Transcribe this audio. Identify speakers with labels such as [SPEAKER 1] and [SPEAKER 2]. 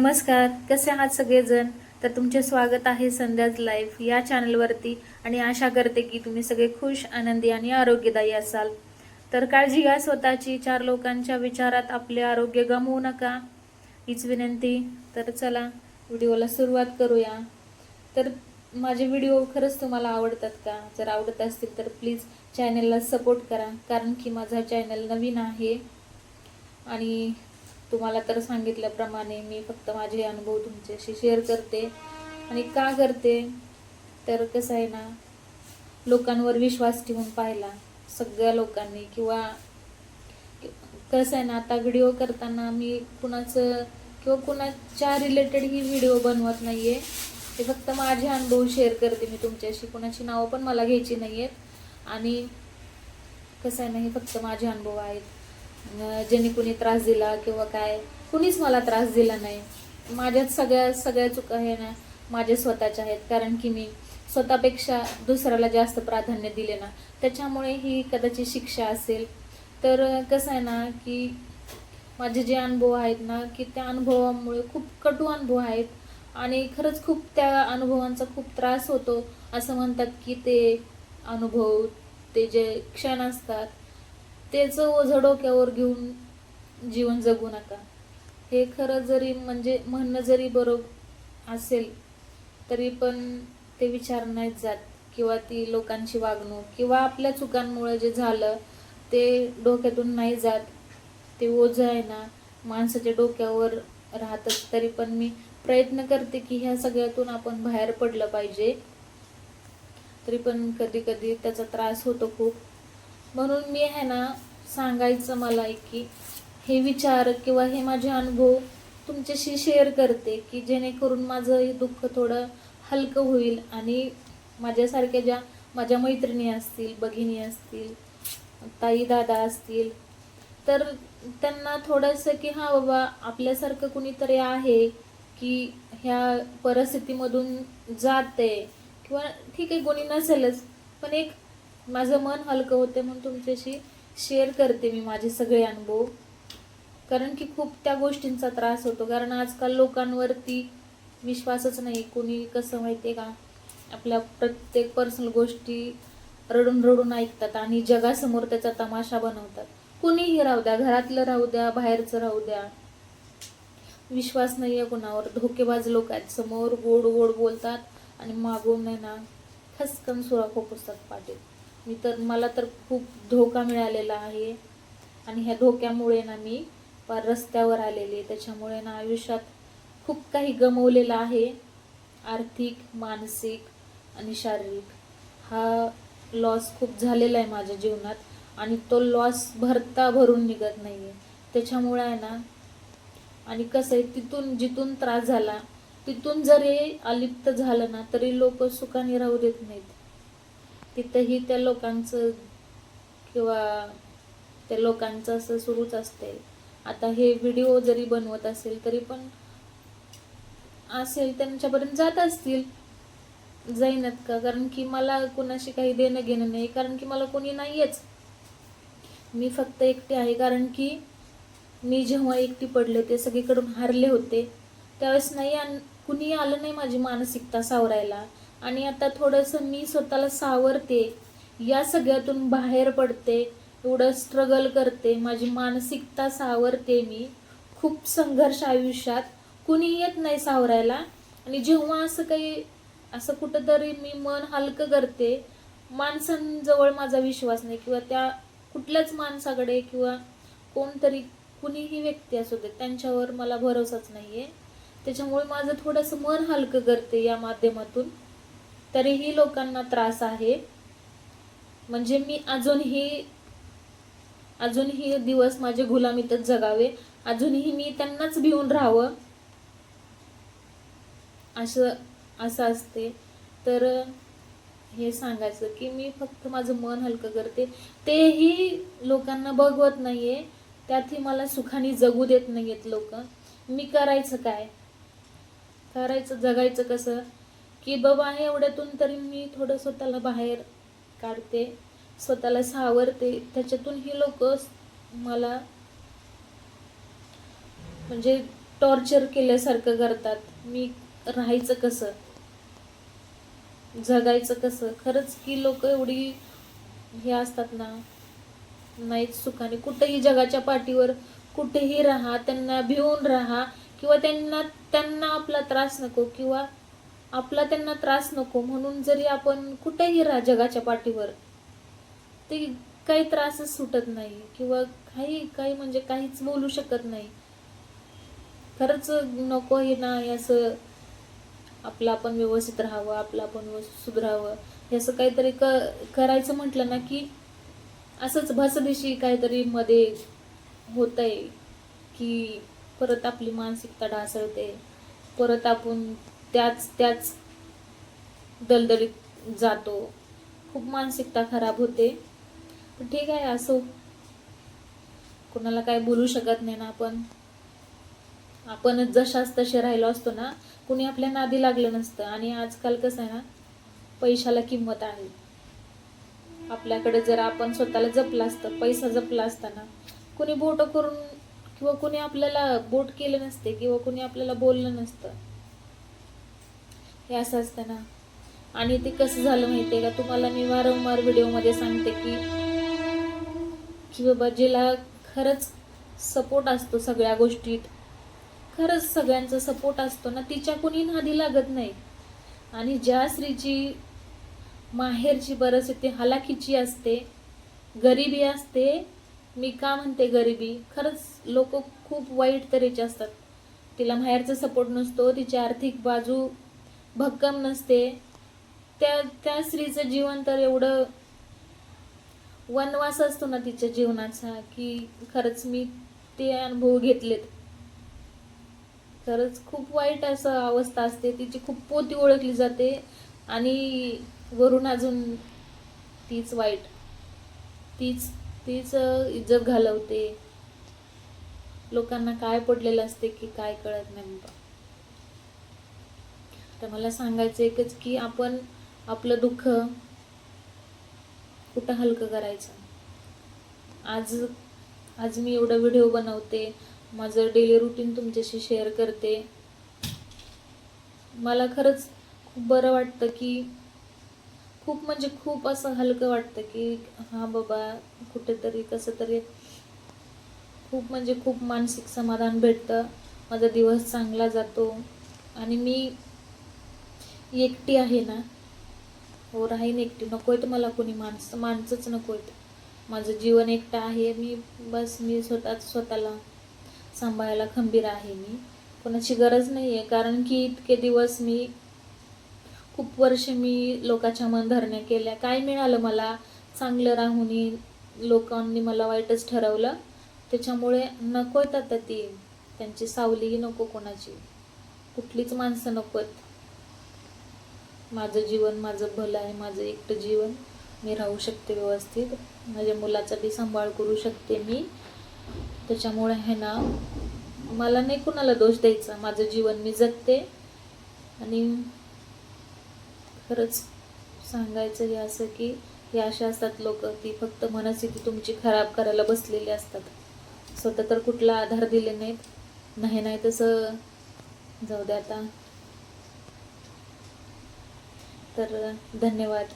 [SPEAKER 1] नमस्कार, कसे आहात सगळेजण? तर तुमचे स्वागत आहे संध्याज लाईफ या चॅनलवरती आणि आशा करते की तुम्ही सगळे खुश, आनंदी आणि आरोग्यदायी असाल. तर काळजी घ्या स्वतःची. चार लोकांच्या विचारात आपले आरोग्य गमावू नका, हीच विनंती. तर चला व्हिडिओला सुरुवात करूया. तर माझे व्हिडिओ खरंच तुम्हाला आवडतात का? जर आवडत असतील तर प्लीज चॅनलला सपोर्ट करा, कारण की माझा चॅनल नवीन आहे आणि तुम्हाला तर सांगितल्याप्रमाणे मी फक्त माझे अनुभव तुमच्याशी शेअर करते. आणि का करते तर कसं आहे ना, लोकांवर विश्वास ठेवून पाहिला सगळ्या लोकांनी, किंवा कसं आहे ना, आता व्हिडिओ करताना मी कुणाचं किंवा कुणाच्या रिलेटेड ही व्हिडिओ बनवत नाहीये. ते फक्त माझे अनुभव शेअर करते मी तुमच्याशी. कुणाची नावं पण मला घ्यायची नाहीयेत. आणि कसं आहे ना, हे फक्त माझे अनुभव आहेत. ज्यांनी कुणी त्रास दिला किंवा काय, कुणीच मला त्रास दिला नाही. माझ्यात सगळ्या चुका आहे ना माझ्या स्वतःच्या आहेत, कारण की मी स्वतःपेक्षा दुसऱ्याला जास्त प्राधान्य दिले ना, त्याच्यामुळे ही कदाचित शिक्षा असेल. तर कसं आहे ना, की माझे जे अनुभव आहेत ना, की त्या अनुभवामुळे खूप कटू अनुभव आहेत आणि खरंच खूप त्या अनुभवांचा खूप त्रास होतो. असं म्हणतात की ते अनुभव, ते जे क्षण असतात त्याचं ओझं डोक्यावर घेऊन जीवन जगू नका. हे खरं जरी म्हणजे म्हणणं जरी बरोबर असेल तरी पण ते विचार नाहीत जात, किंवा ती लोकांची वागणूक किंवा आपल्या चुकांमुळे जे झालं ते डोक्यातून नाही जात. ते ओझं आहे ना माणसाच्या डोक्यावर राहतच. तरी पण मी प्रयत्न करते की ह्या सगळ्यातून आपण बाहेर पडलं पाहिजे. तरी पण कधी कधी त्याचा त्रास होतो खूप. म्हणून मी आहे ना, सांगायचं मला आहे की हे विचार किंवा हे माझे अनुभव तुमच्याशी शेअर करते, की जेणेकरून माझं हे दुःख थोडं हलकं होईल. आणि माझ्यासारख्या ज्या माझ्या मैत्रिणी असतील, भगिनी असतील, ताई दादा असतील, तर त्यांना थोडंसं की हां बाबा, आपल्यासारखं कुणीतरी आहे की ह्या परिस्थितीमधून जाते, किंवा ठीक आहे कोणी नसेलच, पण एक माझं मन हलकं होते म्हणून तुमच्याशी शेअर करते मी माझे सगळे अनुभव. कारण की खूप त्या गोष्टींचा त्रास होतो. कारण आजकाल लोकांवरती विश्वासच नाही. कोणी कसं माहितीये का, आपल्या प्रत्येक पर्सनल गोष्टी रडून रडून ऐकतात आणि जगासमोर त्याचा तमाशा बनवतात. कुणीही राहू द्या, घरातलं राहू द्या, बाहेरचं राहू द्या, विश्वास नाहीये कुणावर. धोकेबाज लोक आहेत. समोर गोड गोड बोलतात आणि मागून आहे ना खसकन सुरा खोपसतात पाठीत. मला तर खूप धोका मिळालेला आहे आणि ह्या धोक्यामुळे ना मी पार रस्त्यावर आलेले. त्याच्यामुळे ना आयुष्यात खूप काही गमवलेलं आहे. आर्थिक, मानसिक आणि शारीरिक हा लॉस खूप झालेला आहे माझ्या जीवनात. आणि तो लॉस भरून निघत नाहीये. त्याच्यामुळे आहे ना, आणि कसं आहे, तिथून जिथून त्रास झाला तिथून जरी अलिप्त झालं ना तरी लोक सुखाने राहू देत नाहीत. तिथंही त्या लोकांचं किंवा त्या लोकांचं असं सुरूच असते. आता हे व्हिडिओ जरी बनवत असेल तरी पण असेल त्यांच्यापर्यंत जात असतील, जाईनात का? कारण की मला कोणाशी काही देणं घेणं नाही, कारण की मला कोणी नाहीयेच. मी फक्त एकटी आहे. कारण की मी जेव्हा एकटी पडले होते, सगळीकडून हारले होते, त्यावेळेस कुणी आलं नाही माझी मानसिकता सावरायला. आणि आता थोडंसं मी स्वतःला सावरते, या सगळ्यातून बाहेर पडते, एवढं स्ट्रगल करते, माझी मानसिकता सावरते. मी खूप संघर्ष आयुष्यात, कुणी येत नाही सावरायला. आणि जेव्हा असं कुठंतरी मी मन हलकं करते, माणसांजवळ माझा विश्वास नाही, किंवा त्या कुठल्याच माणसाकडे किंवा कोणतरी कुणीही व्यक्ती असू दे त्यांच्यावर मला भरोसाच नाहीये. त्याच्यामुळे माझं थोडंसं मन हलकं करते या माध्यमातून. तरीही लोकांना त्रास आहे. म्हणजे मी अजूनही दिवस माझे गुलामीतच जगावे, अजूनही मी त्यांनाच भिवून राहावं, असं असं असते. तर हे सांगायचं की मी फक्त माझं मन हलकं करते, तेही लोकांना बघवत नाहीये. त्यातही मला सुखाने जगू देत नाहीयेत लोक. मी करायचं काय? जगायचं कसं? की बाबा एवढ्यातून तरी मी थोडं स्वतःला बाहेर काढते, स्वतःला सावरते. त्याच्यातून ही लोक मला म्हणजे टॉर्चर केल्यासारखं करतात. मी राहायचं कसं, जगायचं कसं. खरंच की लोक एवढी हे असतात ना, नाहीच सुखाने. कुठेही जगाच्या पाठीवर कुठेही राहा, त्यांना भिवून राहा, किंवा त्यांना त्यांना आपला त्रास नको, किंवा आपला त्यांना त्रास नको म्हणून जरी आपण कुठेही राहा जगाच्या पाठीवर, ते काही त्रासच सुटत नाही, किंवा काही म्हणजे काहीच बोलू शकत नाही. खरंच नको हे ना असं. आपलं आपण व्यवस्थित राहावं, आपलं आपण व्यवस्थित सुधरावं, हे असं काहीतरी करायचं म्हटलं ना की असंच भसदिशी काहीतरी मध्ये होतंय, की परत आपली मानसिकता ढासळते, परत आपण त्याच त्याच दलदलीत जातो, खूप मानसिकता खराब होते. पण ठीक आहे, असो. कोणाला काय बोलू शकत नाही ना आपण. आपणच जशाच तसे राहिलो असतो ना, कुणी आपल्या नादी लागलं नसतं. आणि आजकाल कसं आहे ना, पैशाला किंमत आहे. आपल्याकडे जर आपण स्वतःला जपलं असतं, पैसा जपला असताना, कुणी बोट करून किंवा कुणी आपल्याला बोट केलं नसते, किंवा कुणी आपल्याला बोललं नसतं. हे असं असतं ना. आणि ते कसं झालं माहितीये का तुम्हाला, मी वारंवार व्हिडिओमध्ये सांगते की बाबा जिला खरंच सपोर्ट असतो सगळ्या गोष्टीत, खरंच सगळ्यांचा सपोर्ट असतो ना, तिच्या कुणी नादी लागत नाही. आणि ज्या स्त्रीची माहेरची परिस्थिती हलाखीची असते, गरिबी असते, मी का म्हणते गरिबी, खरंच लोक खूप वाईट तऱ्हेचे असतात. तिला माहेरचा सपोर्ट नसतो, तिची आर्थिक बाजू भक्कम नसते, त्या त्या स्त्रीचं जीवन तर एवढं वनवास असतो ना तिच्या जीवनाचा, की खरंच मी ते अनुभव घेतलेत. खरंच खूप वाईट असं अवस्था असते तिची, खूप पोती ओळखली जाते, आणि वरून अजून तीच वाईट, तीच तीच इज्जत घालवते. लोकांना काय पडलेलं असते की काय कळत नाही बाबा. तर मला सांगायचं एकच की आपण आपलं दुःख कुठं हलकं करायचं. आज मी एवढा व्हिडिओ बनवते, माझं डेली रुटीन तुमच्याशी शेअर करते. मला खरंच खूप बरं वाटतं, की खूप म्हणजे खूप असं हलकं वाटतं की हा बाबा कुठेतरी कसं तरी खूप म्हणजे खूप मानसिक समाधान भेटतं. माझा दिवस चांगला जातो. आणि मी एकटी आहे ना, हो राहीन एकटी. नकोय तर मला कोणी माणसंच नकोय. माझं जीवन एकटं आहे. मी स्वतःला सांभाळायला खंबीर आहे. मी कोणाची गरज नाही आहे, कारण की इतके दिवस खूप वर्ष मी लोकांच्या मनधरण्या केल्या. काय मिळालं मला, चांगलं राहूनही लोकांनी मला वाईटच ठरवलं. त्याच्यामुळे नकोत आता ती, त्यांची सावलीही नको कोणाची, कुठलीच माणसं नकोत. माझं जीवन माझं भलं आहे, माझं एकटं जीवन, मी राहू शकते व्यवस्थित, माझ्या मुलाचा बी सांभाळ करू शकते मी. त्याच्यामुळे आहे ना, मला नाही कुणाला दोष द्यायचा. माझं जीवन मी जगते. आणि खरंच सांगायचं हे असं की हे असे असतात लोक, ती फक्त मनस्थिती तुमची खराब करायला बसलेली असतात. स्वतः तर कुठला आधार दिले नाहीत. नाही तसं जाऊ द्या आता. तर धन्यवाद.